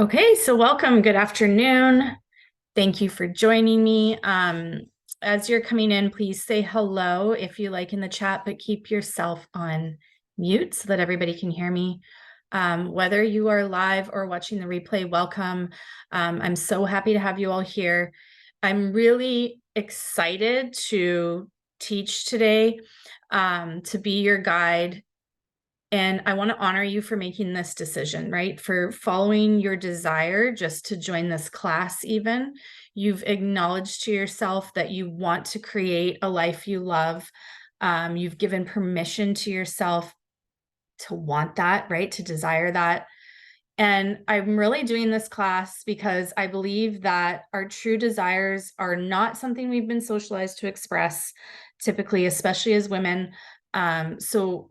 Okay, so welcome. Good afternoon. Thank you for joining me. As you're coming in, please say hello if you like in the chat, but keep yourself on mute so that everybody can hear me. Whether you are live or watching the replay, welcome. I'm so happy to have you all here. I'm really excited to teach today, to be your guide. And I want to honor you for making this decision, right? For following your desire just to join this class, even. You've acknowledged to yourself that you want to create a life you love. You've given permission to yourself to want that, right? To desire that. And I'm really doing this class because I believe that our true desires are not something we've been socialized to express, typically, especially as women. So,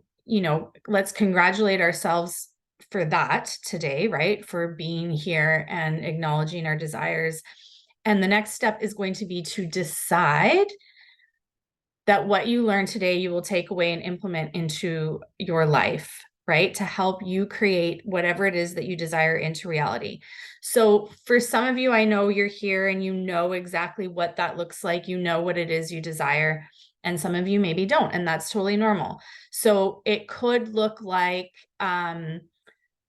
let's congratulate ourselves for that today, right? For being here and acknowledging our desires. And the next step is going to be to decide that what you learn today, you will take away and implement into your life, right? To help you create whatever it is that you desire into reality. So for some of you, I know you're here and you know exactly what that looks like. You know what it is you desire. And some of you maybe don't, and that's totally normal. So it could look like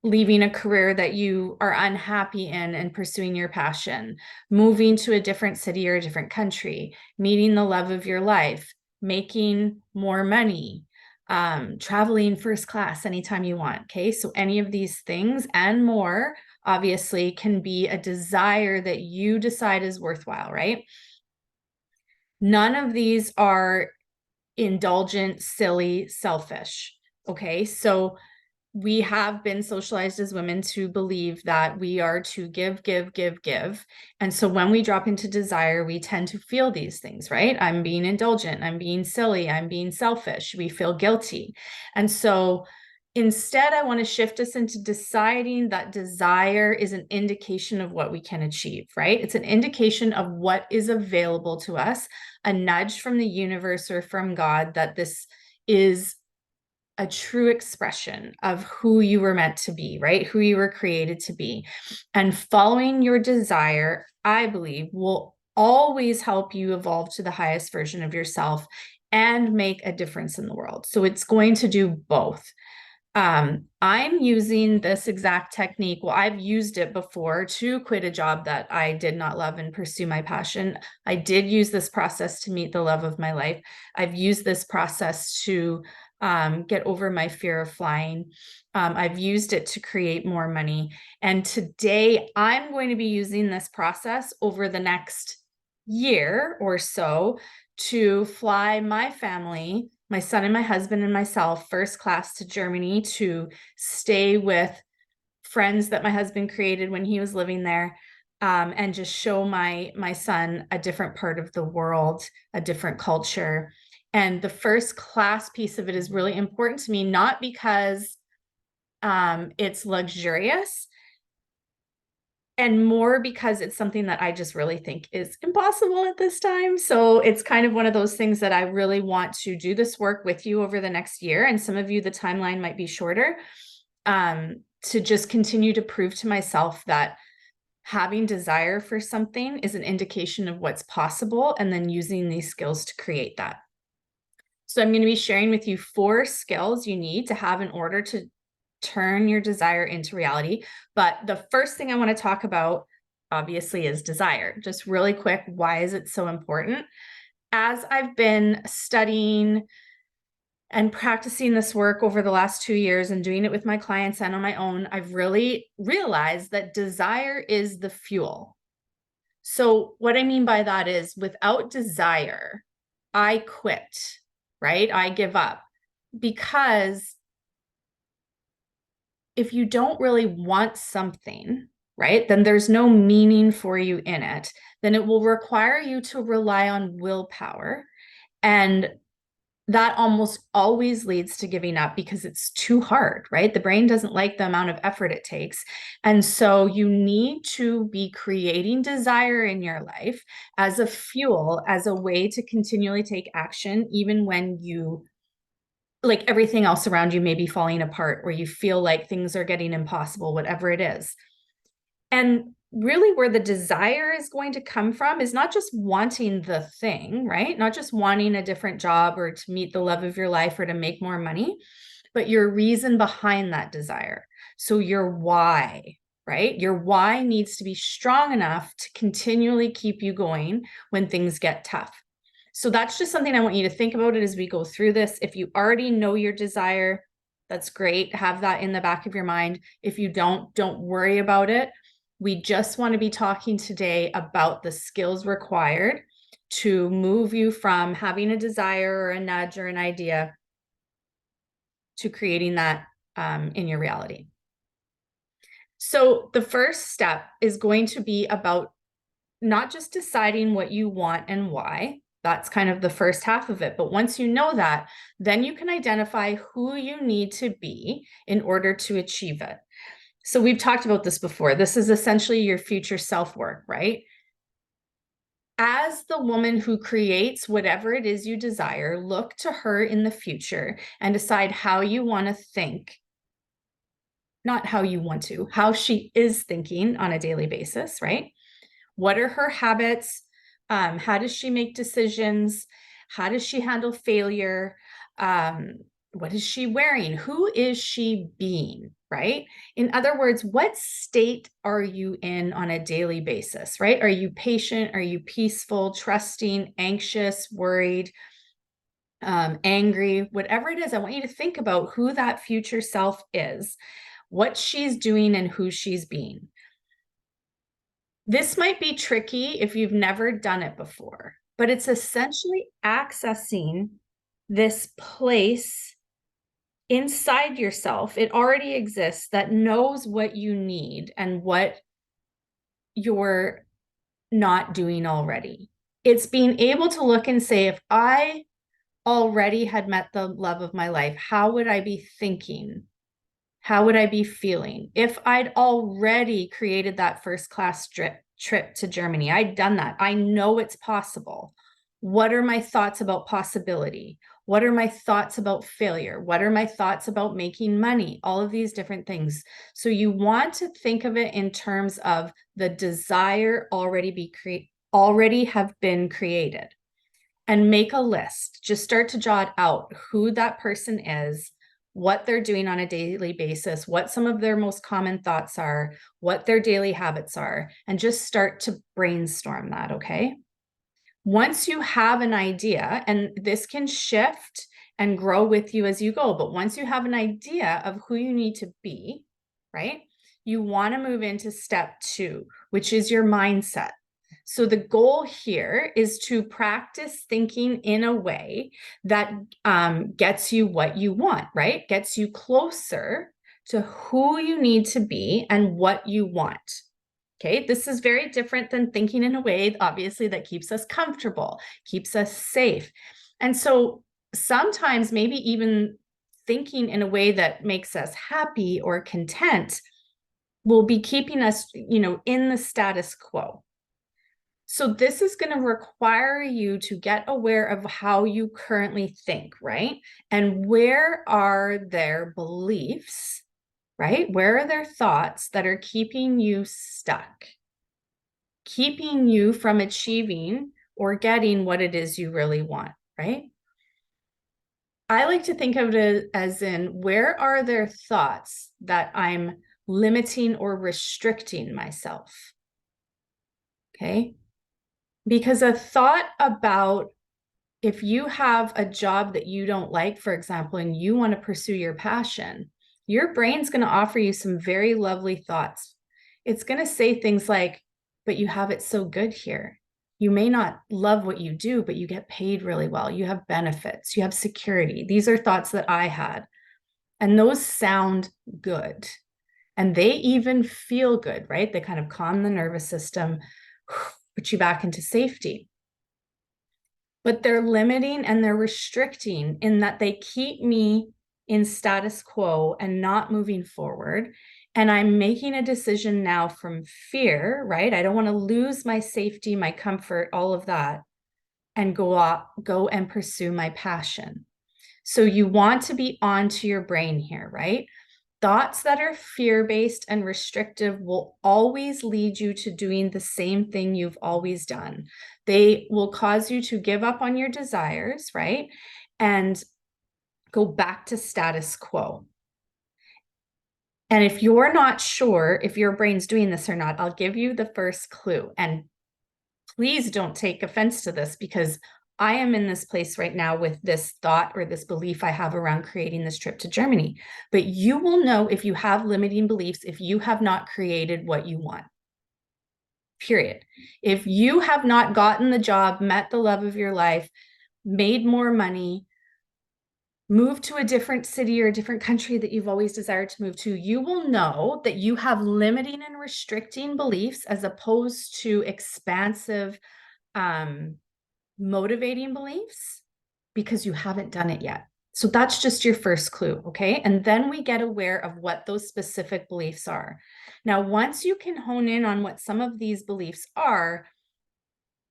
leaving a career that you are unhappy in and pursuing your passion, moving to a different city or a different country, meeting the love of your life, making more money, traveling first class anytime you want. Okay. So any of these things and more obviously can be a desire that you decide is worthwhile, right? None of these are indulgent, silly, selfish. Okay. So we have been socialized as women to believe that we are to give, give, give, give. And so when we drop into desire, we tend to feel these things, right? I'm being indulgent, I'm being silly, I'm being selfish. We feel guilty. And so instead, I want to shift us into deciding that desire is an indication of what we can achieve, right? It's an indication of what is available to us, a nudge from the universe or from God that this is a true expression of who you were meant to be, right? Who you were created to be. And following your desire, I believe, will always help you evolve to the highest version of yourself and make a difference in the world. So it's going to do both. I'm using this exact technique. Well, I've used it before to quit a job that I did not love and pursue my passion. I did use this process to meet the love of my life. I've used this process to get over my fear of flying. I've used it to create more money. And today I'm going to be using this process over the next year or so to fly my family, my son and my husband and myself, first class to Germany to stay with friends that my husband created when he was living there, and just show my son a different part of the world, a different culture. And the first class piece of it is really important to me, not because it's luxurious, and more because it's something that I just really think is impossible at this time. So it's kind of one of those things that I really want to do this work with you over the next year. And some of you, the timeline might be shorter, to just continue to prove to myself that having desire for something is an indication of what's possible, and then using these skills to create that. So I'm going to be sharing with you 4 skills you need to have in order to turn your desire into reality. But the first thing I want to talk about, obviously, is desire. Just really quick, why is it so important? As I've been studying and practicing this work over the last 2 years and doing it with my clients and on my own, I've really realized that desire is the fuel. So what I mean by that is without desire, I quit, right? I give up, because if you don't really want something, right, then there's no meaning for you in it. Then it will require you to rely on willpower. And that almost always leads to giving up because it's too hard, right? The brain doesn't like the amount of effort it takes. And so you need to be creating desire in your life as a fuel, as a way to continually take action, even when you, like, everything else around you may be falling apart, or you feel like things are getting impossible, whatever it is. And really where the desire is going to come from is not just wanting the thing, right? Not just wanting a different job or to meet the love of your life or to make more money, but your reason behind that desire. So your why, right? Your why needs to be strong enough to continually keep you going when things get tough. So that's just something I want you to think about it as we go through this. If you already know your desire, that's great. Have that in the back of your mind. If you don't worry about it. We just want to be talking today about the skills required to move you from having a desire or a nudge or an idea to creating that in your reality. So the first step is going to be about not just deciding what you want and why. That's kind of the first half of it. But once you know that, then you can identify who you need to be in order to achieve it. So we've talked about this before. This is essentially your future self-work, right? As the woman who creates whatever it is you desire, look to her in the future and decide how you want to think, not how you want to, how she is thinking on a daily basis, right? What are her habits? How does she make decisions? How does she handle failure? What is she wearing? Who is she being, right? In other words, what state are you in on a daily basis, right? Are you patient? Are you peaceful, trusting, anxious, worried, angry? Whatever it is, I want you to think about who that future self is, what she's doing, and who she's being. This might be tricky if you've never done it before, but it's essentially accessing this place inside yourself. It already exists that knows what you need and what you're not doing already. It's being able to look and say, if I already had met the love of my life, how would I be thinking? How would I be feeling? If I'd already created that first class trip to Germany, I'd done that. I know it's possible. What are my thoughts about possibility? What are my thoughts about failure? What are my thoughts about making money? All of these different things. So you want to think of it in terms of the desire already have been created, and make a list. Just start to jot out who that person is, what they're doing on a daily basis, what some of their most common thoughts are, what their daily habits are, and just start to brainstorm that, okay? Once you have an idea, and this can shift and grow with you as you go, but once you have an idea of who you need to be, right, you want to move into step 2, which is your mindset. So the goal here is to practice thinking in a way that gets you what you want, right? Gets you closer to who you need to be and what you want. Okay, this is very different than thinking in a way, obviously, that keeps us comfortable, keeps us safe. And so sometimes maybe even thinking in a way that makes us happy or content will be keeping us, in the status quo. So this is going to require you to get aware of how you currently think, right? And where are their beliefs, right? Where are their thoughts that are keeping you stuck, keeping you from achieving or getting what it is you really want, right? I like to think of it as in, where are their thoughts that I'm limiting or restricting myself? Okay. Because a thought about, if you have a job that you don't like, for example, and you want to pursue your passion, your brain's going to offer you some very lovely thoughts. It's going to say things like, but you have it so good here. You may not love what you do, but you get paid really well. You have benefits, you have security. These are thoughts that I had. And those sound good. And they even feel good, right? They kind of calm the nervous system, put you back into safety. But they're limiting and they're restricting in that they keep me in status quo and not moving forward. And I'm making a decision now from fear, right? I don't want to lose my safety, my comfort, all of that, and go and pursue my passion. So you want to be onto your brain here, right? Thoughts that are fear-based and restrictive will always lead you to doing the same thing you've always done. They will cause you to give up on your desires, right? And go back to status quo. And if you're not sure if your brain's doing this or not, I'll give you the first clue. And please don't take offense to this, because I am in this place right now with this thought or this belief I have around creating this trip to Germany. But you will know if you have limiting beliefs if you have not created what you want. Period. If you have not gotten the job, met the love of your life, made more money, moved to a different city or a different country that you've always desired to move to, you will know that you have limiting and restricting beliefs as opposed to expansive, motivating beliefs, because you haven't done it yet. So that's just your first clue, okay? And then we get aware of what those specific beliefs are. Now, once you can hone in on what some of these beliefs are,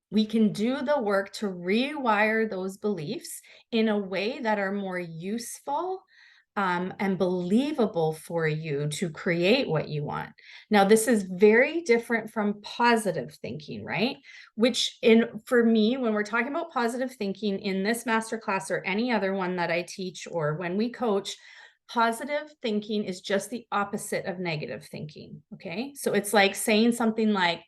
we can do the work to rewire those beliefs in a way that are more useful, and believable for you to create what you want. Now, this is very different from positive thinking, right? Which for me, when we're talking about positive thinking in this masterclass or any other one that I teach or when we coach, positive thinking is just the opposite of negative thinking, okay? So it's like saying something like,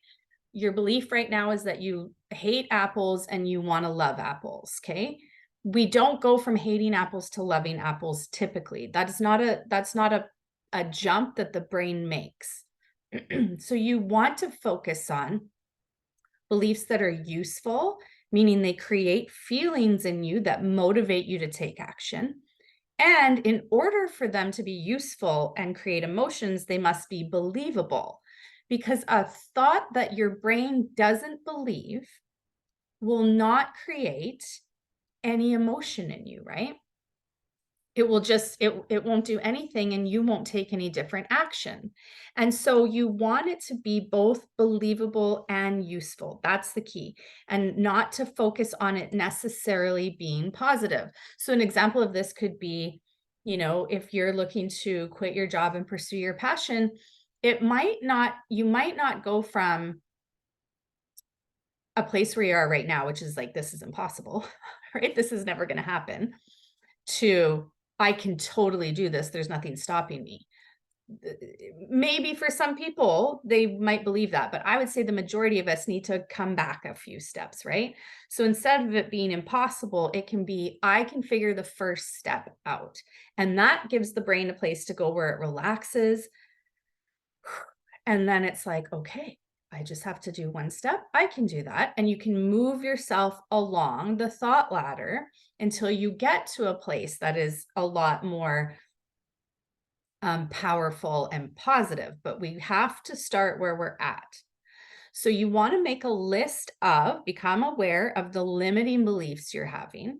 your belief right now is that you hate apples and you want to love apples, okay? We don't go from hating apples to loving apples typically. That's not a jump that the brain makes. So you want to focus on beliefs that are useful, meaning they create feelings in you that motivate you to take action. And in order for them to be useful and create emotions, they must be believable, because a thought that your brain doesn't believe will not create any emotion in you, right? It will just, it won't do anything and you won't take any different action. And so you want it to be both believable and useful. That's the key. And not to focus on it necessarily being positive. So an example of this could be, if you're looking to quit your job and pursue your passion, you might not go from a place where you are right now, which is like, this is impossible, right? This is never going to happen, to, I can totally do this. There's nothing stopping me. Maybe for some people, they might believe that, but I would say the majority of us need to come back a few steps, right? So instead of it being impossible, it can be, I can figure the first step out. And that gives the brain a place to go where it relaxes. And then it's like, okay, I just have to do one step. I can do that. And you can move yourself along the thought ladder until you get to a place that is a lot more powerful and positive. But we have to start where we're at. So you want to make a list of, become aware of the limiting beliefs you're having,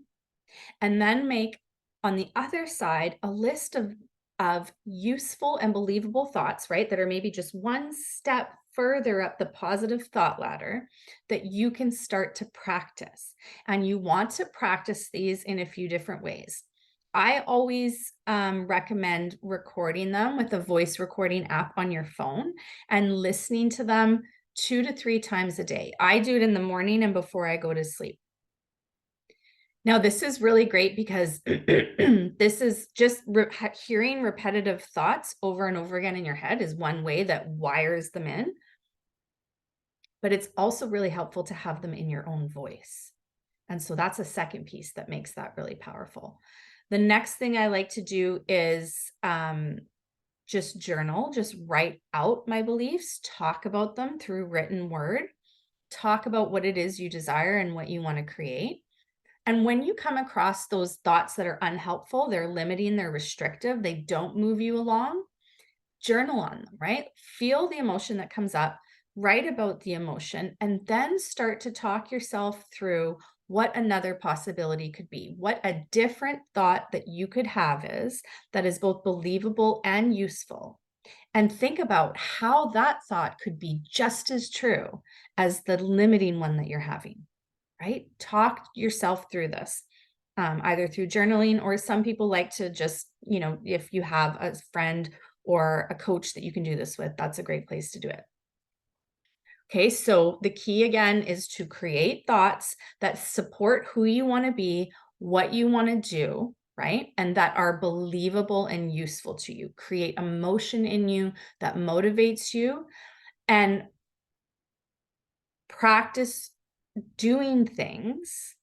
and then make, on the other side, a list of useful and believable thoughts, right? That are maybe just one step further up the positive thought ladder that you can start to practice. And you want to practice these in a few different ways. I always recommend recording them with a voice recording app on your phone and listening to them 2 to 3 times a day. I do it in the morning and before I go to sleep. Now, this is really great because this is just hearing repetitive thoughts over and over again in your head is one way that wires them in. But it's also really helpful to have them in your own voice. And so that's a second piece that makes that really powerful. The next thing I like to do is just journal, just write out my beliefs, talk about them through written word, talk about what it is you desire and what you want to create. And when you come across those thoughts that are unhelpful, they're limiting, they're restrictive, they don't move you along, journal on them, right? Feel the emotion that comes up, write about the emotion, and then start to talk yourself through what another possibility could be, what a different thought that you could have is that is both believable and useful. And think about how that thought could be just as true as the limiting one that you're having. Right? Talk yourself through this, either through journaling, or some people like to just, if you have a friend or a coach that you can do this with, that's a great place to do it. Okay, so the key again is to create thoughts that support who you want to be, what you want to do, right? And that are believable and useful to you. Create emotion in you that motivates you, and practice doing things.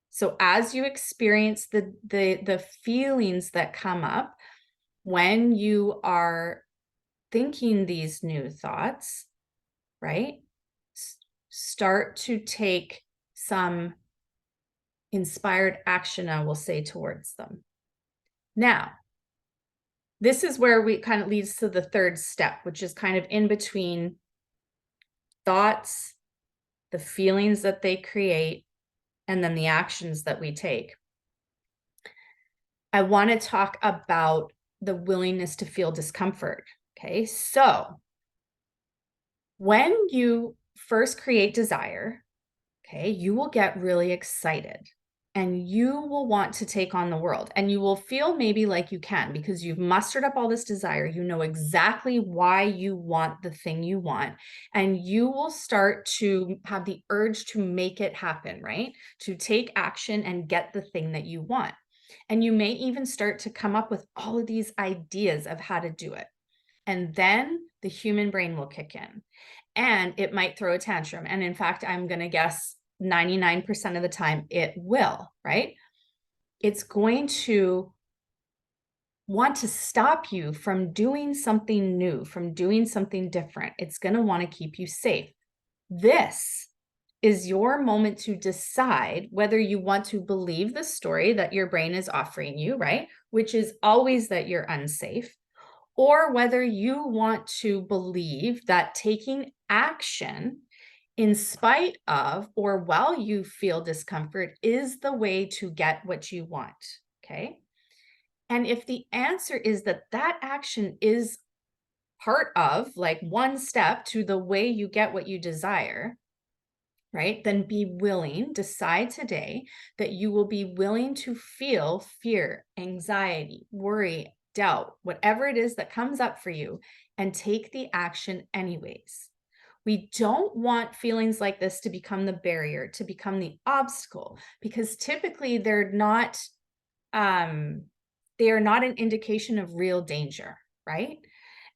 So as you experience the feelings that come up when you are thinking these new thoughts, right? Start to take some inspired action, I will say, towards them. Now, this is where we kind of leads to the third step, which is kind of in between thoughts, the feelings that they create, and then the actions that we take. I want to talk about the willingness to feel discomfort. Okay, so when you first create desire, okay, you will get really excited and you will want to take on the world, and you will feel maybe like you can because you've mustered up all this desire. You know exactly why you want the thing you want, and you will start to have the urge to make it happen, right? To take action and get the thing that you want. And you may even start to come up with all of these ideas of how to do it. And then the human brain will kick in and it might throw a tantrum. And in fact, I'm going to guess 99% of the time it will, right? It's going to want to stop you from doing something new, from doing something different. It's going to want to keep you safe. This is your moment to decide whether you want to believe the story that your brain is offering you, right? Which is always that you're unsafe, or whether you want to believe that taking action in spite of or while you feel discomfort is the way to get what you want. Okay. And if the answer is that that action is part of, like, one step to the way you get what you desire, right? Then be willing, decide today that you will be willing to feel fear, anxiety, worry, doubt, whatever it is that comes up for you, and take the action anyways. We don't want feelings like this to become the barrier, to become the obstacle, because typically they are not an indication of real danger, right?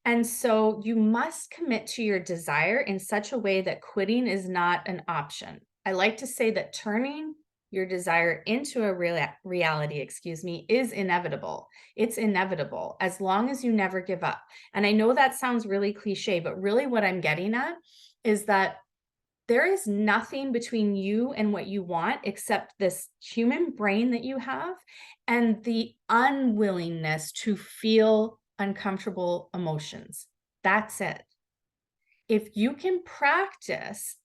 And so you must commit to your desire in such a way that quitting is not an option. I like to say that turning your desire into a reality, is inevitable. It's inevitable as long as you never give up. And I know that sounds really cliche, but really what I'm getting at is that there is nothing between you and what you want except this human brain that you have and the unwillingness to feel uncomfortable emotions. That's it. If you can practice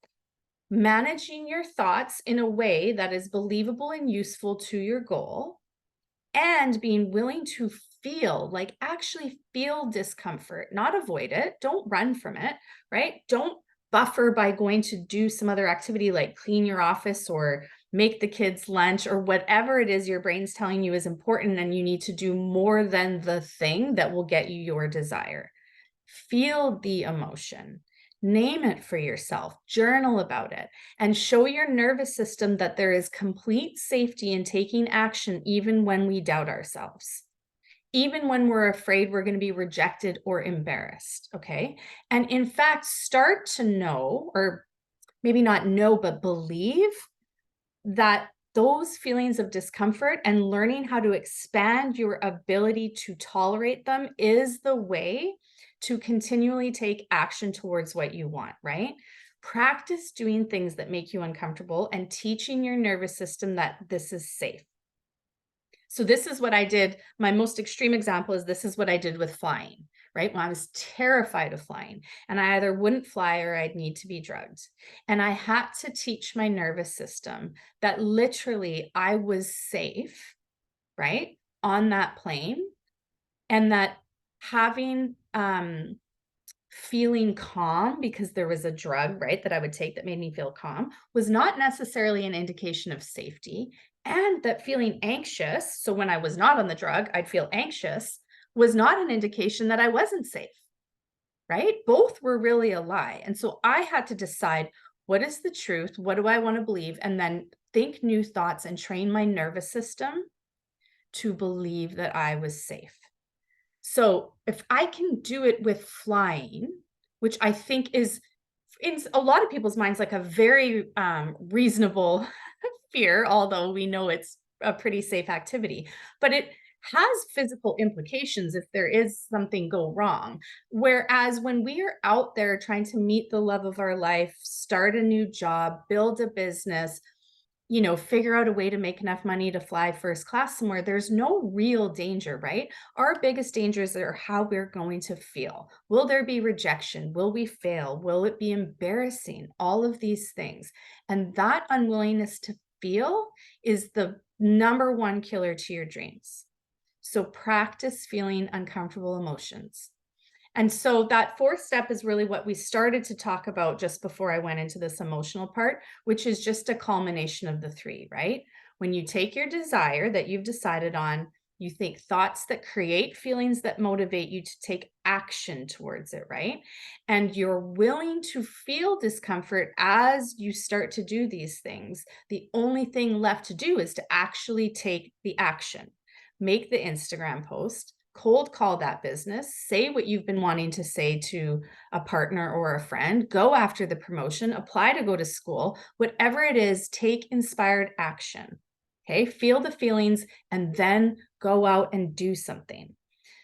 managing your thoughts in a way that is believable and useful to your goal, and being willing to feel, like actually feel discomfort, not avoid it, don't run from it, right? Don't buffer by going to do some other activity like clean your office or make the kids lunch or whatever it is your brain's telling you is important, and you need to do more than the thing that will get you your desire. Feel the emotion, name it for yourself, journal about it, and show your nervous system that there is complete safety in taking action, even when we doubt ourselves, even when we're afraid we're going to be rejected or embarrassed. Okay. And in fact, start to know, or maybe not know, but believe that those feelings of discomfort and learning how to expand your ability to tolerate them is the way to continually take action towards what you want, right? Practice doing things that make you uncomfortable and teaching your nervous system that this is safe. So this is what I did. My most extreme example is this is what I did with flying, right? When I was terrified of flying and I either wouldn't fly or I'd need to be drugged. And I had to teach my nervous system that literally I was safe, right? On that plane, and that having, feeling calm because there was a drug, right, that I would take that made me feel calm was not necessarily an indication of safety. And that feeling anxious, so when I was not on the drug, I'd feel anxious, was not an indication that I wasn't safe, right? Both were really a lie. And so I had to decide, what is the truth? What do I want to believe? And then think new thoughts and train my nervous system to believe that I was safe. So if I can do it with flying, which I think is in a lot of people's minds like a very reasonable fear, although we know it's a pretty safe activity, but it has physical implications if there is something go wrong. Whereas when we are out there trying to meet the love of our life, start a new job, build a business, figure out a way to make enough money to fly first class somewhere, there's no real danger, right? Our biggest dangers are how we're going to feel. Will there be rejection? Will we fail? Will it be embarrassing? All of these things. And that unwillingness to feel is the number one killer to your dreams. So practice feeling uncomfortable emotions. And so that fourth step is really what we started to talk about just before I went into this emotional part, which is just a culmination of the three, right? When you take your desire that you've decided on, you think thoughts that create feelings that motivate you to take action towards it, right? And you're willing to feel discomfort as you start to do these things. The only thing left to do is to actually take the action. Make the Instagram post, cold call that business, say what you've been wanting to say to a partner or a friend, go after the promotion, apply to go to school, whatever it is, take inspired action. Okay, feel the feelings and then go out and do something.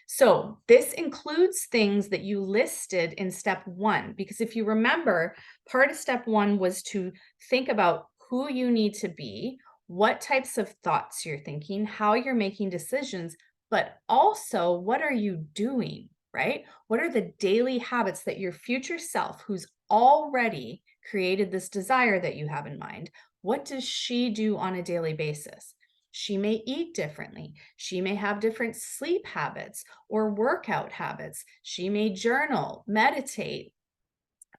So this includes things that you listed in step one, because if you remember, part of step one was to think about who you need to be, what types of thoughts you're thinking, how you're making decisions, but also what are you doing, right? What are the daily habits that your future self, who's already created this desire that you have in mind, what does she do on a daily basis? She may eat differently. She may have different sleep habits or workout habits. She may journal, meditate,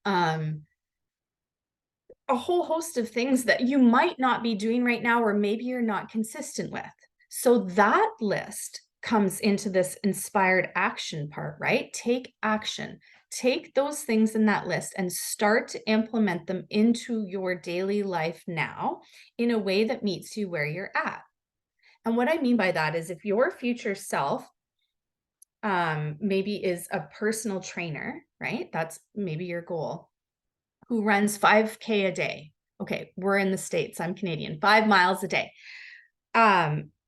a whole host of things that you might not be doing right now, or maybe you're not consistent with. So that list comes into this inspired action part, right? Take action. Take those things in that list and start to implement them into your daily life now in a way that meets you where you're at. And what I mean by that is if your future self maybe is a personal trainer, right? That's maybe your goal, who runs 5K a day. Okay, we're in the States, I'm Canadian, 5 miles a day.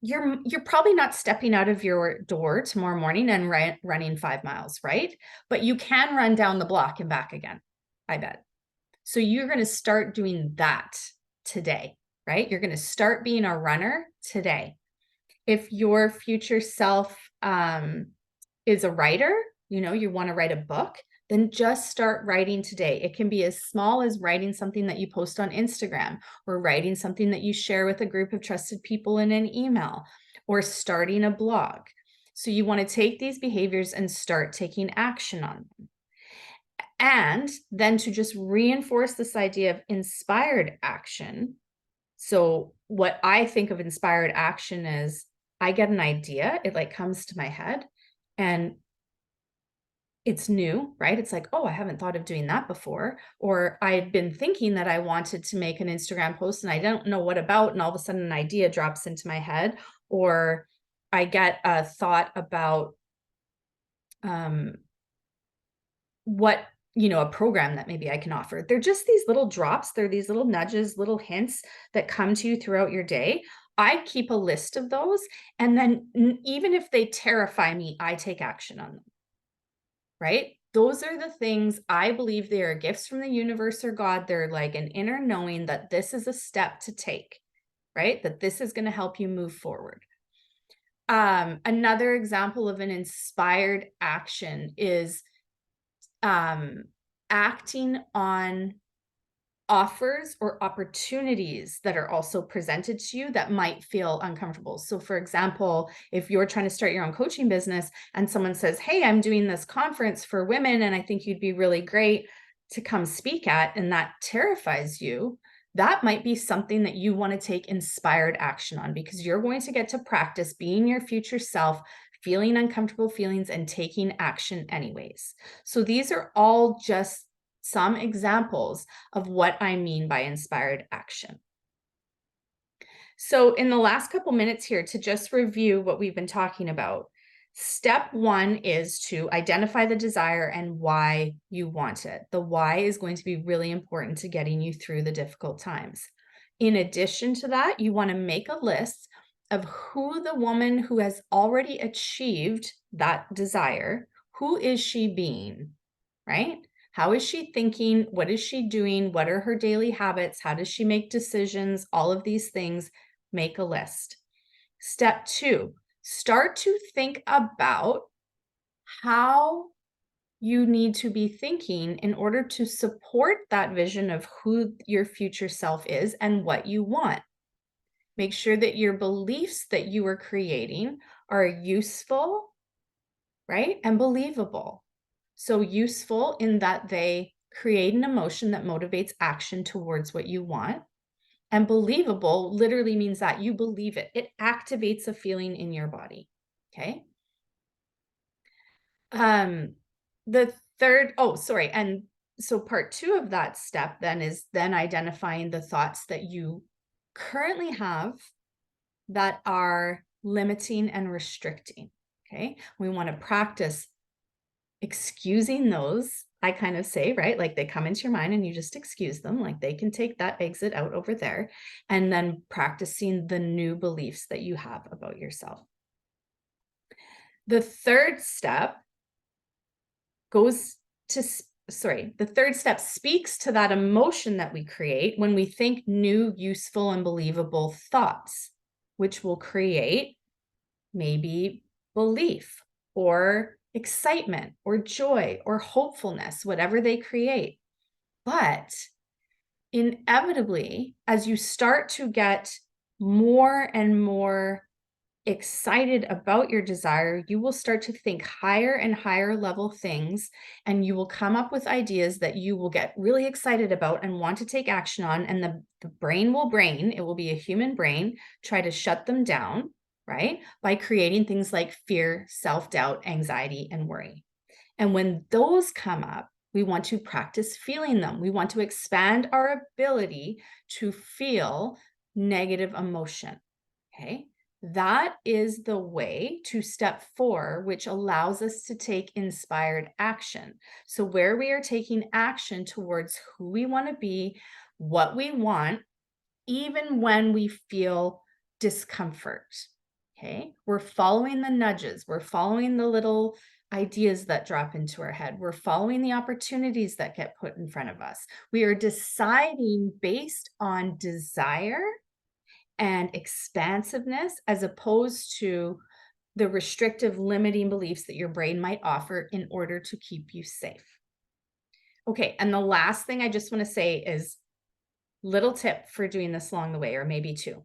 You're probably not stepping out of your door tomorrow morning and running 5 miles, right? But you can run down the block and back again, I bet. So you're going to start doing that today, right? You're going to start being a runner today. If your future self is a writer, you want to write a book, then just start writing today. It can be as small as writing something that you post on Instagram, or writing something that you share with a group of trusted people in an email, or starting a blog. So you want to take these behaviors and start taking action on them. And then to just reinforce this idea of inspired action. So what I think of inspired action is, I get an idea, it like comes to my head and it's new, right? It's like, oh, I haven't thought of doing that before. Or I had been thinking that I wanted to make an Instagram post and I don't know what about, and all of a sudden an idea drops into my head. Or I get a thought about what, a program that maybe I can offer. They're just these little drops. They're these little nudges, little hints that come to you throughout your day. I keep a list of those. And then even if they terrify me, I take action on them. Right? Those are the things I believe they are gifts from the universe or God. They're like an inner knowing that this is a step to take, right? That this is going to help you move forward. Another example of an inspired action is acting on offers or opportunities that are also presented to you that might feel uncomfortable. So for example, if you're trying to start your own coaching business and someone says, hey, I'm doing this conference for women and I think you'd be really great to come speak at, and that terrifies you, that might be something that you want to take inspired action on, because you're going to get to practice being your future self, feeling uncomfortable feelings and taking action anyways. So these are all just some examples of what I mean by inspired action. So in the last couple minutes here, to just review what we've been talking about, step one is to identify the desire and why you want it. The why is going to be really important to getting you through the difficult times. In addition to that, you want to make a list of who the woman who has already achieved that desire, who is she being, right? How is she thinking? What is she doing? What are her daily habits? How does she make decisions? All of these things, make a list. Step two, start to think about how you need to be thinking in order to support that vision of who your future self is and what you want. Make sure that your beliefs that you are creating are useful, right? And believable. So useful in that they create an emotion that motivates action towards what you want. And believable literally means that you believe it. It activates a feeling in your body. Okay. The third, and so part two of that step then is then identifying the thoughts that you currently have that are limiting and restricting. Okay. We want to practice excusing those. I kind of say, right? Like they come into your mind and you just excuse them, like they can take that exit out over there, and then practicing the new beliefs that you have about yourself. The third step speaks to that emotion that we create when we think new, useful, and believable thoughts, which will create maybe belief or excitement or joy or hopefulness, whatever they create. But inevitably, as you start to get more and more excited about your desire, you will start to think higher and higher level things, and you will come up with ideas that you will get really excited about and want to take action on. And the brain will brain, it will be a human brain, try to shut them down, right? By creating things like fear, self-doubt, anxiety, and worry. And when those come up, we want to practice feeling them. We want to expand our ability to feel negative emotion. Okay. That is the way to step 4, which allows us to take inspired action. So where we are taking action towards who we want to be, what we want, even when we feel discomfort. Okay. We're following the nudges. We're following the little ideas that drop into our head. We're following the opportunities that get put in front of us. We are deciding based on desire and expansiveness, as opposed to the restrictive, limiting beliefs that your brain might offer in order to keep you safe. Okay, and the last thing I just want to say is little tip for doing this along the way, or maybe 2.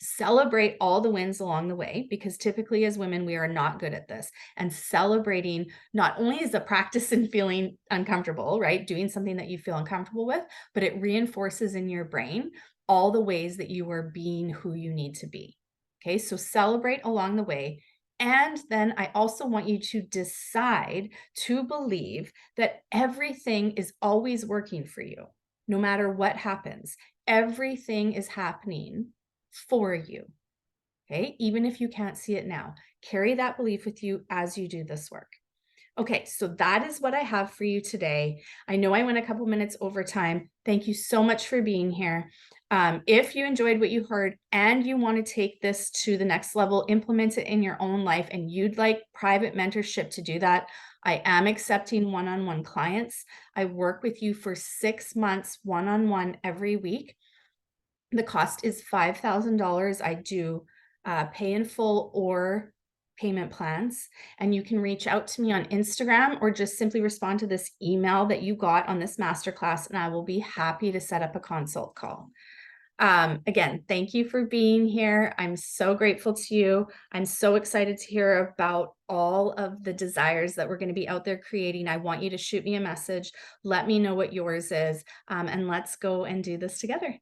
Celebrate all the wins along the way, because typically as women, we are not good at this. And celebrating not only is a practice in feeling uncomfortable, right? Doing something that you feel uncomfortable with, but it reinforces in your brain all the ways that you are being who you need to be. Okay, so celebrate along the way. And then I also want you to decide to believe that everything is always working for you, no matter what happens. Everything is happening for you. Okay, even if you can't see it now, carry that belief with you as you do this work. Okay, so that is what I have for you today. I know I went a couple minutes over time. Thank you so much for being here. If you enjoyed what you heard and you want to take this to the next level, implement it in your own life, and you'd like private mentorship to do that, I am accepting one-on-one clients. I work with you for 6 months, one-on-one every week. The cost is $5,000. I do pay in full or payment plans. And you can reach out to me on Instagram or just simply respond to this email that you got on this masterclass, and I will be happy to set up a consult call. Again, thank you for being here. I'm so grateful to you. I'm so excited to hear about all of the desires that we're going to be out there creating. I want you to shoot me a message. Let me know what yours is, and let's go and do this together.